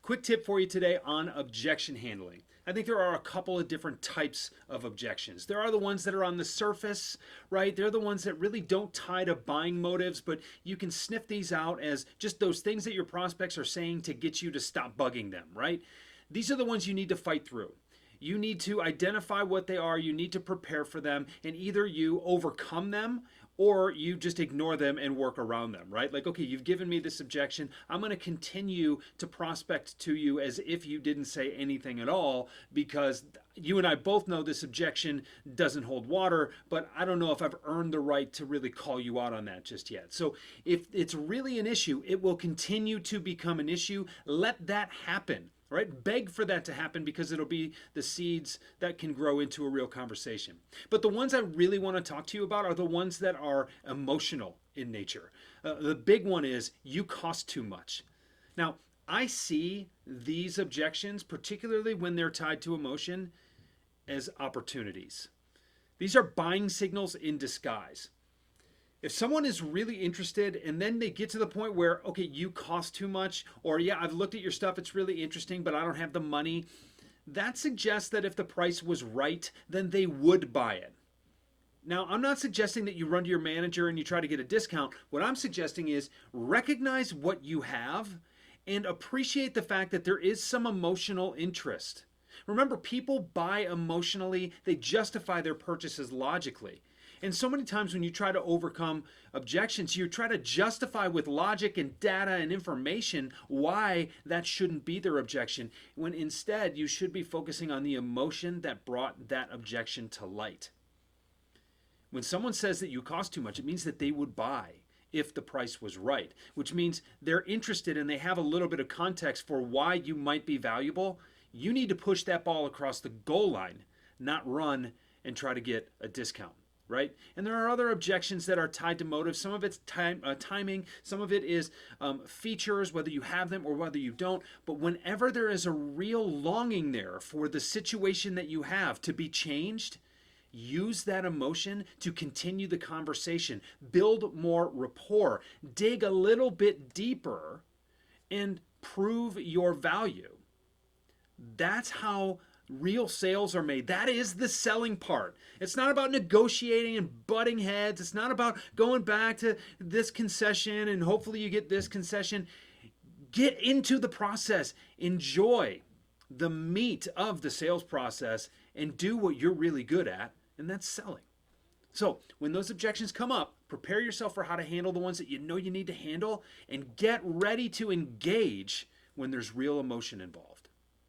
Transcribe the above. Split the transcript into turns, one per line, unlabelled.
Quick tip for you today on objection handling. I think there are a couple of different types of objections. There are the ones that are on the surface, right? They're the ones that really don't tie to buying motives, but you can sniff these out as just those things that your prospects are saying to get you to stop bugging them, right? These are the ones you need to fight through. You need to identify what they are, you need to prepare for them, and either you overcome them or you just ignore them and work around them, right? Like, okay, you've given me this objection. I'm going to continue to prospect to you as if you didn't say anything at all because you and I both know this objection doesn't hold water, but I don't know if I've earned the right to really call you out on that just yet. So if it's really an issue, it will continue to become an issue. Let that happen. Right? Beg for that to happen because it'll be the seeds that can grow into a real conversation. But the ones I really want to talk to you about are the ones that are emotional in nature. The big one is you cost too much. Now, I see these objections, particularly when they're tied to emotion, as opportunities. These are buying signals in disguise. If someone is really interested and then they get to the point where, okay, you cost too much, or yeah, I've looked at your stuff, it's really interesting, but I don't have the money, that suggests that if the price was right, then they would buy it. Now, I'm not suggesting that you run to your manager and you try to get a discount. What I'm suggesting is recognize what you have and appreciate the fact that there is some emotional interest. Remember, people buy emotionally, they justify their purchases logically. And so many times when you try to overcome objections, you try to justify with logic and data and information why that shouldn't be their objection, when instead you should be focusing on the emotion that brought that objection to light. When someone says that you cost too much, it means that they would buy if the price was right, which means they're interested and they have a little bit of context for why you might be valuable. You need to push that ball across the goal line, not run and try to get a discount. Right? And there are other objections that are tied to motive. Some of it's timing, some of it is features, whether you have them or whether you don't. But whenever there is a real longing there for the situation that you have to be changed, use that emotion to continue the conversation, build more rapport, dig a little bit deeper, and prove your value. That's how real sales are made. That is the selling part. It's not about negotiating and butting heads. It's not about going back to this concession and hopefully you get this concession. Get into the process. Enjoy the meat of the sales process and do what you're really good at, and that's selling. So when those objections come up, prepare yourself for how to handle the ones that you know you need to handle and get ready to engage when there's real emotion involved.